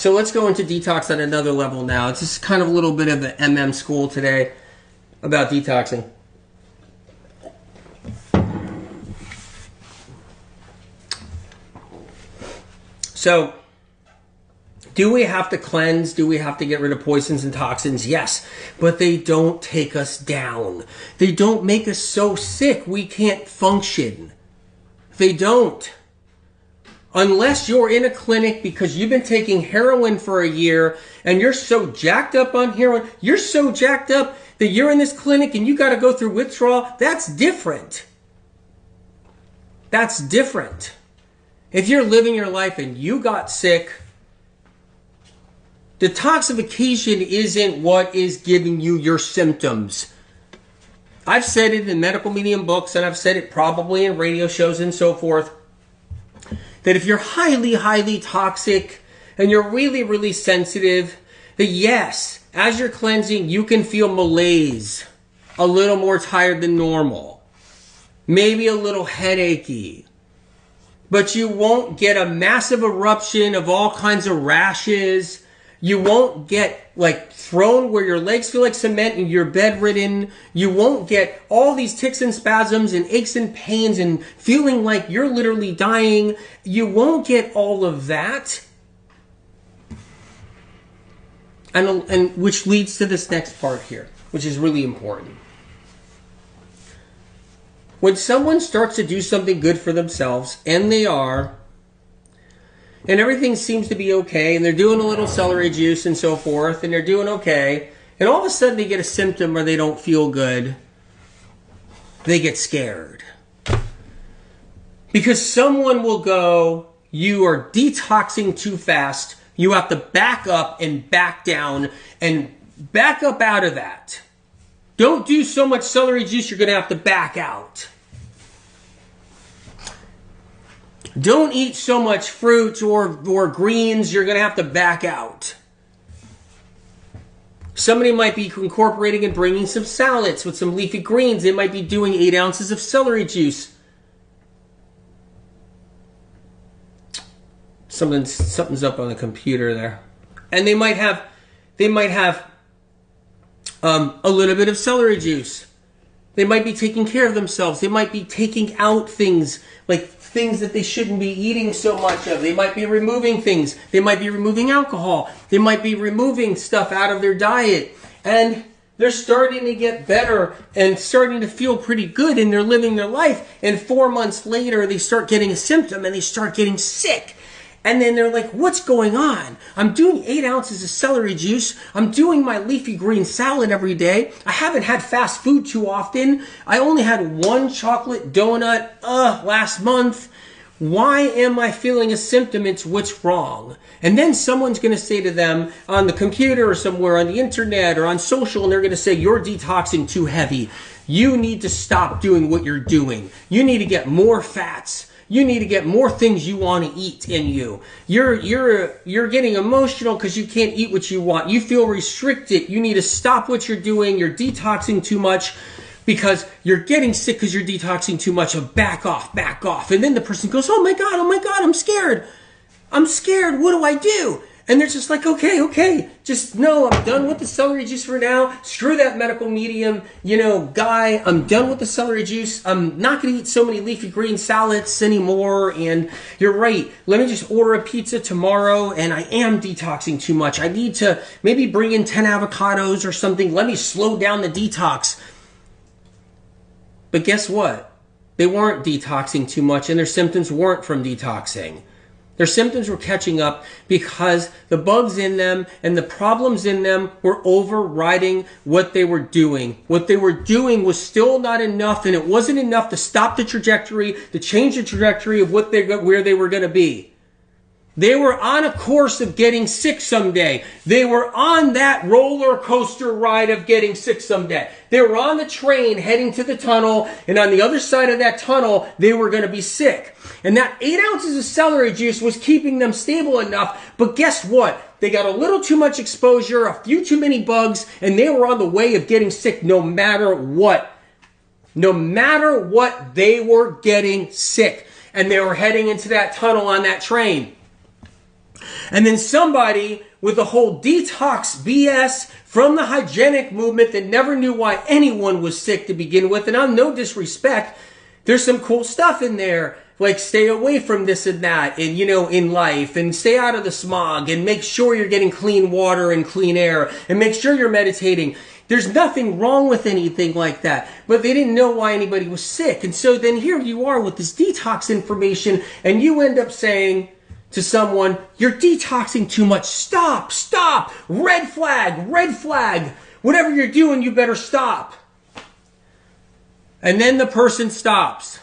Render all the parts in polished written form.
So let's go into detox at another level now. It's just kind of a little bit of the MM school today about detoxing. So, do we have to cleanse? Do we have to get rid of poisons and toxins? Yes, but they don't take us down. They don't make us so sick we can't function. They don't. Unless you're in a clinic because you've been taking heroin for a year and you're so jacked up on heroin, you're so jacked up that you're in this clinic and you got to go through withdrawal, that's different. That's different. If you're living your life and you got sick, detoxification isn't what is giving you your symptoms. I've said it in medical medium books, and I've said it probably in radio shows and so forth, that if you're highly, highly toxic and you're really, really sensitive, that yes, as you're cleansing, you can feel malaise, a little more tired than normal, maybe a little headachy. But you won't get a massive eruption of all kinds of rashes. You won't get like thrown where your legs feel like cement and you're bedridden. You won't get all these tics and spasms and aches and pains and feeling like you're literally dying. You won't get all of that. And which leads to this next part here, which is really important. When someone starts to do something good for themselves, and they are, and everything seems to be okay, and they're doing a little celery juice and so forth, and they're doing okay, and all of a sudden they get a symptom or they don't feel good, they get scared. Because someone will go, you are detoxing too fast, you have to back up and back down and back up out of that. Don't do so much celery juice, you're going to have to back out. Don't eat so much fruit or greens, you're going to have to back out. Somebody might be incorporating and bringing some salads with some leafy greens. They might be doing 8 ounces of celery juice. Something's up on the computer there. And they might have a little bit of celery juice. They might be taking care of themselves. They might be taking out things, like things that they shouldn't be eating so much of. They might be removing things. They might be removing alcohol. They might be removing stuff out of their diet. And they're starting to get better and starting to feel pretty good, and they're living their life. And 4 months later, they start getting a symptom and they start getting sick. And then they're like, what's going on? I'm doing 8 ounces of celery juice. I'm doing my leafy green salad every day. I haven't had fast food too often. I only had 1 chocolate donut last month. Why am I feeling a symptom? It's what's wrong. And then someone's going to say to them on the computer or somewhere on the internet or on social, and they're going to say, you're detoxing too heavy. You need to stop doing what you're doing. You need to get more fats. You need to get more things you want to eat in you. You're getting emotional because you can't eat what you want. You feel restricted. You need to stop what you're doing. You're detoxing too much because you're getting sick because you're detoxing too much. So back off, back off. And then the person goes, oh my God, I'm scared. I'm scared. What do I do? And they're just like, okay, just no, I'm done with the celery juice for now. Screw that medical medium, guy. I'm done with the celery juice. I'm not going to eat so many leafy green salads anymore. And you're right. Let me just order a pizza tomorrow. And I am detoxing too much. I need to maybe bring in 10 avocados or something. Let me slow down the detox. But guess what? They weren't detoxing too much, and their symptoms weren't from detoxing. Their symptoms were catching up because the bugs in them and the problems in them were overriding what they were doing. What they were doing was still not enough, and it wasn't enough to stop the trajectory, to change the trajectory of where they were going to be. They were on a course of getting sick someday. They were on that roller coaster ride of getting sick someday. They were on the train heading to the tunnel, and on the other side of that tunnel, they were going to be sick. And that 8 ounces of celery juice was keeping them stable enough, but guess what? They got a little too much exposure, a few too many bugs, and they were on the way of getting sick no matter what. No matter what, they were getting sick, and they were heading into that tunnel on that train. And then somebody with the whole detox BS from the hygienic movement that never knew why anyone was sick to begin with. And I'm no disrespect. There's some cool stuff in there. Like stay away from this and that and, in life, and stay out of the smog, and make sure you're getting clean water and clean air, and make sure you're meditating. There's nothing wrong with anything like that. But they didn't know why anybody was sick. And so then here you are with this detox information, and you end up saying to someone, you're detoxing too much. Stop. Red flag. Whatever you're doing, you better stop. And then the person stops.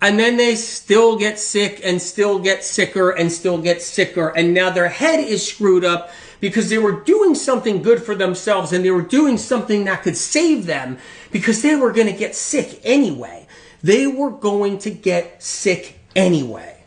And then they still get sick and still get sicker and still get sicker. And now their head is screwed up because they were doing something good for themselves, and they were doing something that could save them, because they were going to get sick anyway. They were going to get sick anyway.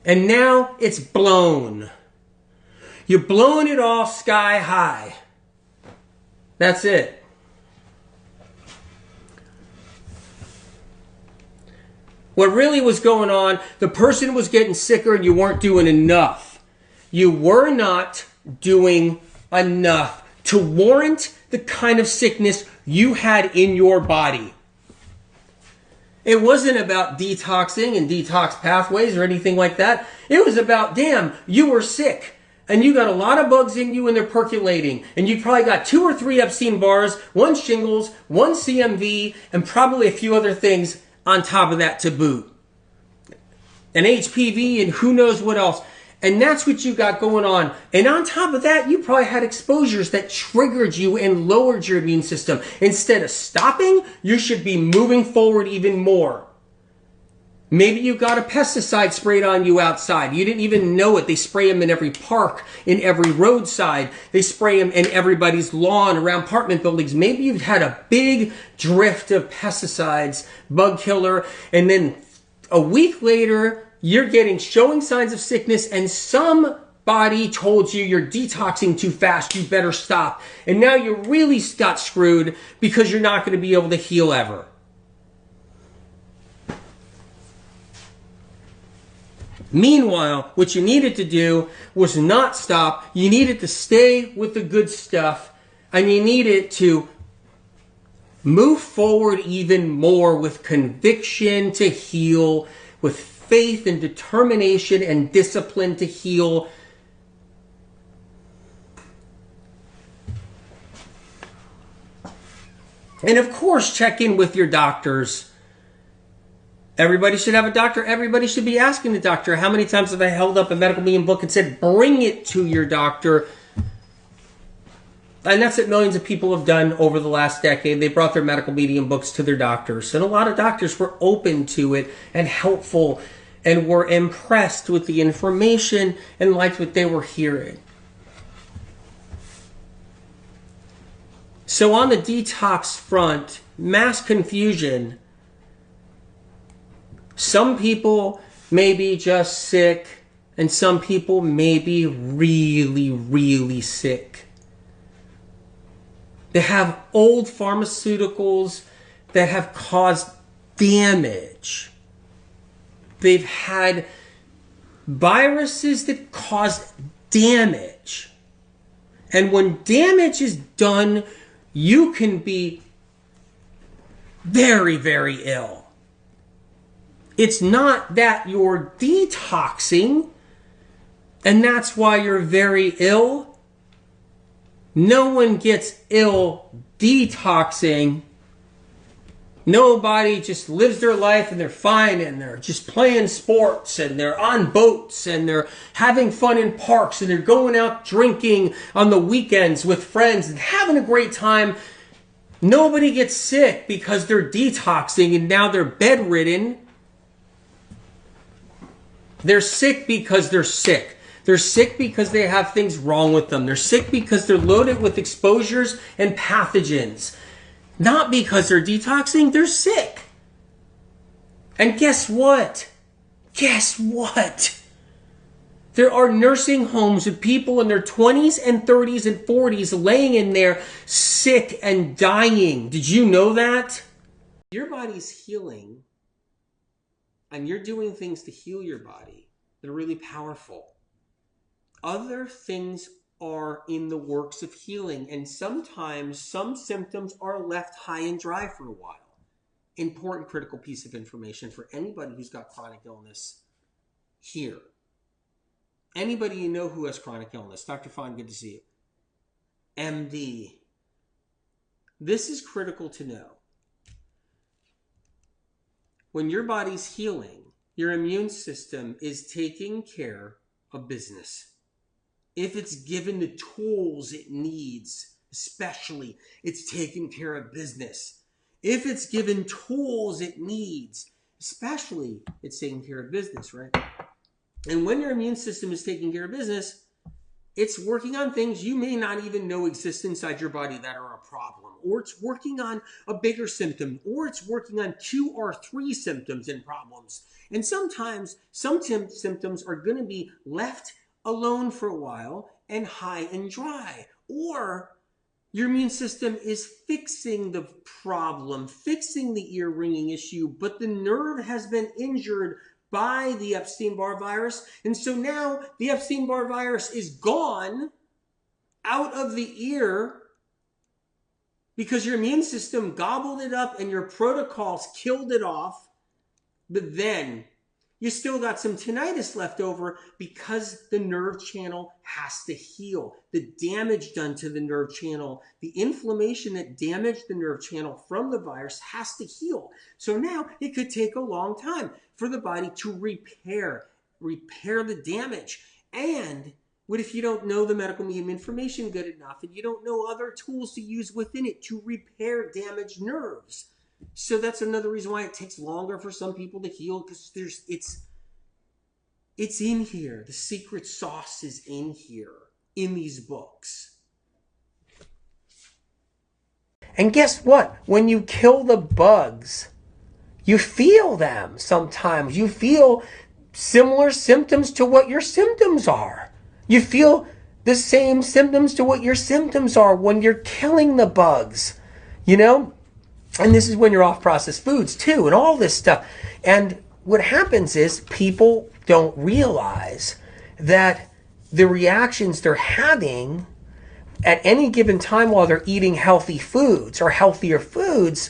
And now it's blown. You're blowing it off sky high. That's it. What really was going on, the person was getting sicker and you weren't doing enough. You were not doing enough to warrant the kind of sickness you had in your body. It wasn't about detoxing and detox pathways or anything like that. It was about, damn, you were sick. And you got a lot of bugs in you and they're percolating. And you probably got 2 or 3 Epstein-Barrs, 1 shingles, 1 CMV, and probably a few other things on top of that to boot. And HPV and who knows what else. And that's what you got going on. And on top of that, you probably had exposures that triggered you and lowered your immune system. Instead of stopping, you should be moving forward even more. Maybe you got a pesticide sprayed on you outside. You didn't even know it. They spray them in every park, in every roadside. They spray them in everybody's lawn, around apartment buildings. Maybe you've had a big drift of pesticides, bug killer, and then a week later, you're showing signs of sickness, and somebody told you you're detoxing too fast, you better stop. And now you really got screwed because you're not going to be able to heal ever. Meanwhile, what you needed to do was not stop. You needed to stay with the good stuff, and you needed to move forward even more with conviction to heal, with faith and determination and discipline to heal. And of course, check in with your doctors. Everybody should have a doctor. Everybody should be asking the doctor. How many times have I held up a medical medium book and said, bring it to your doctor? And that's what millions of people have done over the last decade. They brought their medical medium books to their doctors. And a lot of doctors were open to it and helpful and were impressed with the information and liked what they were hearing. So on the detox front, mass confusion. Some people may be just sick, and some people may be really, really sick. They have old pharmaceuticals that have caused damage. They've had viruses that cause damage. And when damage is done, you can be very, very ill. It's not that you're detoxing, and that's why you're very ill. No one gets ill detoxing. Nobody just lives their life and they're fine and they're just playing sports and they're on boats and they're having fun in parks and they're going out drinking on the weekends with friends and having a great time. Nobody gets sick because they're detoxing and now they're bedridden. They're sick because they're sick. They're sick because they have things wrong with them. They're sick because they're loaded with exposures and pathogens. Not because they're detoxing, they're sick. And guess what? Guess what? There are nursing homes with people in their 20s and 30s and 40s laying in there sick and dying. Did you know that? Your body's healing, and you're doing things to heal your body. that are really powerful. Other things are in the works of healing, and sometimes some symptoms are left high and dry for a while. Important critical piece of information for anybody who's got chronic illness here. Anybody you know who has chronic illness. Dr. Fine, good to see you. MD. This is critical to know. When your body's healing, your immune system is taking care of business. If it's given the tools it needs, especially, it's taking care of business. If it's given tools it needs, especially, it's taking care of business, right? And when your immune system is taking care of business, it's working on things you may not even know exist inside your body that are a problem. Or it's working on a bigger symptom. Or it's working on 2 or 3 symptoms and problems. And sometimes some symptoms are going to be left alone for a while and high and dry. Or your immune system is fixing the problem, fixing the ear ringing issue, but the nerve has been injured by the Epstein-Barr virus. And so now the Epstein-Barr virus is gone out of the ear because your immune system gobbled it up and your protocols killed it off. But then you still got some tinnitus left over because the nerve channel has to heal. The damage done to the nerve channel, the inflammation that damaged the nerve channel from the virus has to heal. So now it could take a long time for the body to repair the damage. And what if you don't know the medical medium information good enough and you don't know other tools to use within it to repair damaged nerves? So that's another reason why it takes longer for some people to heal, because it's in here. The secret sauce is in here, in these books. And guess what? When you kill the bugs, you feel them sometimes. You feel similar symptoms to what your symptoms are. You feel the same symptoms to what your symptoms are when you're killing the bugs, you know? And this is when you're off processed foods too, and all this stuff. And what happens is people don't realize that the reactions they're having at any given time while they're eating healthy foods or healthier foods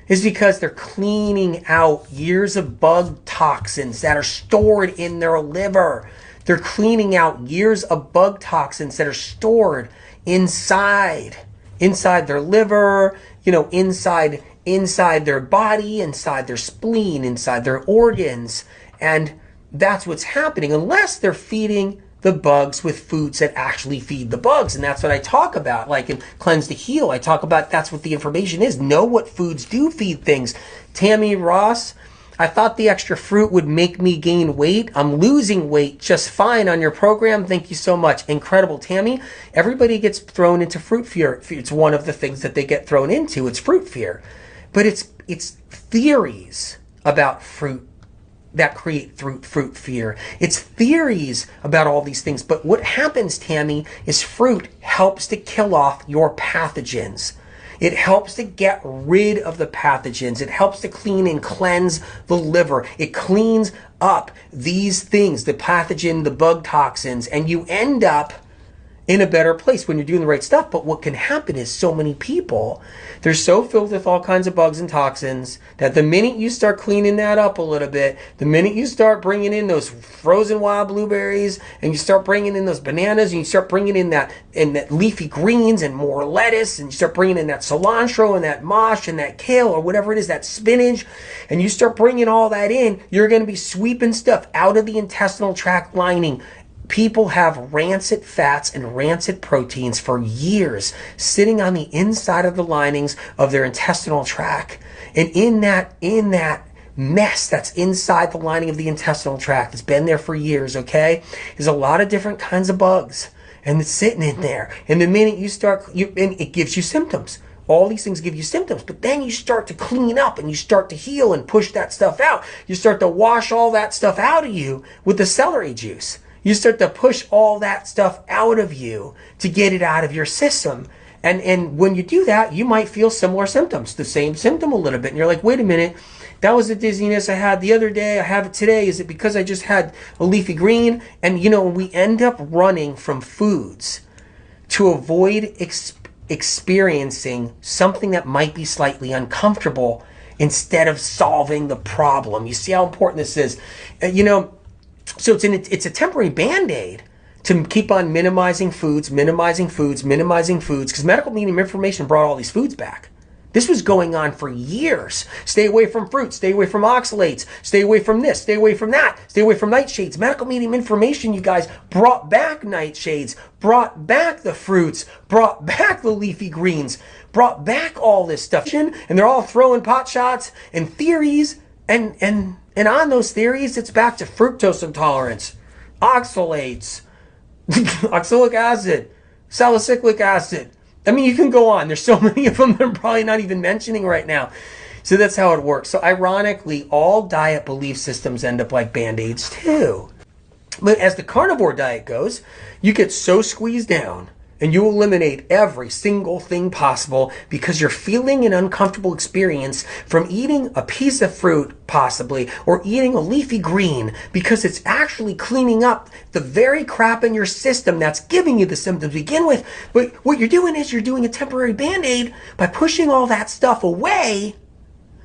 is because they're cleaning out years of bug toxins that are stored in their liver. They're cleaning out years of bug toxins that are stored inside their liver, you know, inside their body, inside their spleen, inside their organs. And that's what's happening unless they're feeding the bugs with foods that actually feed the bugs. And that's what I talk about, like in Cleanse to Heal. I talk about that's what the information is. Know what foods do feed things. Tammy Ross, I thought the extra fruit would make me gain weight. I'm losing weight just fine on your program. Thank you so much. Incredible, Tammy. Everybody gets thrown into fruit fear. It's one of the things that they get thrown into. It's fruit fear. But it's theories about fruit that create fruit fear. It's theories about all these things. But what happens, Tammy, is fruit helps to kill off your pathogens. It helps to get rid of the pathogens. It helps to clean and cleanse the liver. It cleans up these things, the pathogen, the bug toxins, and you end up in a better place when you're doing the right stuff. But what can happen is so many people, they're so filled with all kinds of bugs and toxins that the minute you start cleaning that up a little bit, the minute you start bringing in those frozen wild blueberries and you start bringing in those bananas and you start bringing in that leafy greens and more lettuce and you start bringing in that cilantro and that mosh and that kale or whatever it is, that spinach, and you start bringing all that in, you're going to be sweeping stuff out of the intestinal tract lining. People have rancid fats and rancid proteins for years sitting on the inside of the linings of their intestinal tract. And in that mess that's inside the lining of the intestinal tract, it's been there for years, okay? There's a lot of different kinds of bugs and it's sitting in there. And the minute you start, and it gives you symptoms. All these things give you symptoms, but then you start to clean up and you start to heal and push that stuff out. You start to wash all that stuff out of you with the celery juice. You start to push all that stuff out of you to get it out of your system. And when you do that, you might feel similar symptoms, the same symptom a little bit. And you're like, wait a minute, That was the dizziness I had the other day. I have it today. Is it because I just had a leafy green? And, you know, we end up running from foods to avoid experiencing something that might be slightly uncomfortable instead of solving the problem. You see how important this is? You know, so it's a temporary Band-Aid to keep on minimizing foods, because medical medium information brought all these foods back. This was going on for years. Stay away from fruit, stay away from oxalates, stay away from this, stay away from that, stay away from nightshades. Medical medium information, you guys, brought back nightshades, brought back the fruits, brought back the leafy greens, brought back all this stuff. And they're all throwing pot shots and theories, and on those theories, it's back to fructose intolerance, oxalates, oxalic acid, salicylic acid. I mean, you can go on. There's so many of them that I'm probably not even mentioning right now. So that's how it works. So ironically, all diet belief systems end up like Band-Aids too. But as the carnivore diet goes, you get so squeezed down and you eliminate every single thing possible because you're feeling an uncomfortable experience from eating a piece of fruit, possibly, or eating a leafy green, because it's actually cleaning up the very crap in your system that's giving you the symptoms to begin with. But what you're doing is you're doing a temporary Band-Aid by pushing all that stuff away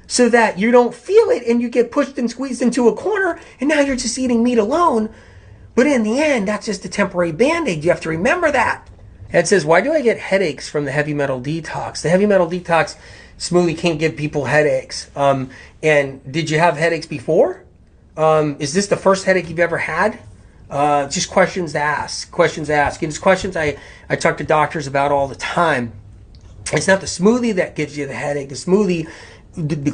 so that you don't feel it and you get pushed and squeezed into a corner and now you're just eating meat alone. But in the end, that's just a temporary Band-Aid. You have to remember that. It says, why do I get headaches from the heavy metal detox? The heavy metal detox smoothie can't give people headaches. And did you have headaches before? Is this the first headache you've ever had? Just questions to ask. Questions to ask. And it's questions I talk to doctors about all the time. It's not the smoothie that gives you the headache. The smoothie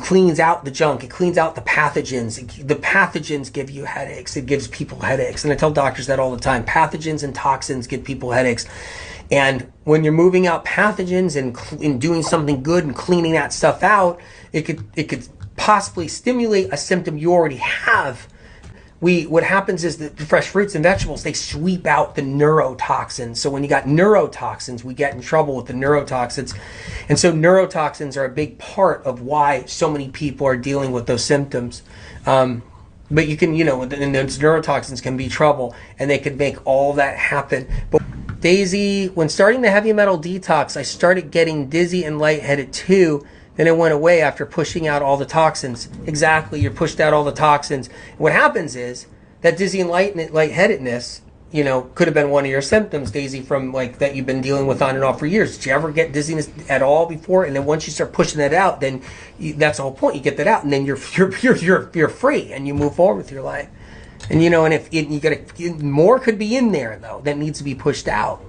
cleans out the junk. It cleans out the pathogens. The pathogens give you headaches. It gives people headaches. And I tell doctors that all the time. Pathogens and toxins give people headaches. And when you're moving out pathogens and doing something good and cleaning that stuff out, it could possibly stimulate a symptom you already have. What happens is that the fresh fruits and vegetables, they sweep out the neurotoxins. So when you got neurotoxins, we get in trouble with the neurotoxins. And so neurotoxins are a big part of why so many people are dealing with those symptoms. But you can, and those neurotoxins can be trouble, and they could make all that happen. But Daisy, when starting the heavy metal detox, I started getting dizzy and lightheaded too. Then it went away after pushing out all the toxins. Exactly, you pushed out all the toxins. What happens is that dizzy and lightheadedness, could have been one of your symptoms, Daisy, from that you've been dealing with on and off for years. Did you ever get dizziness at all before? And then once you start pushing that out, then that's the whole point. You get that out, and then you're free, and you move forward with your life. And and if more could be in there though that needs to be pushed out.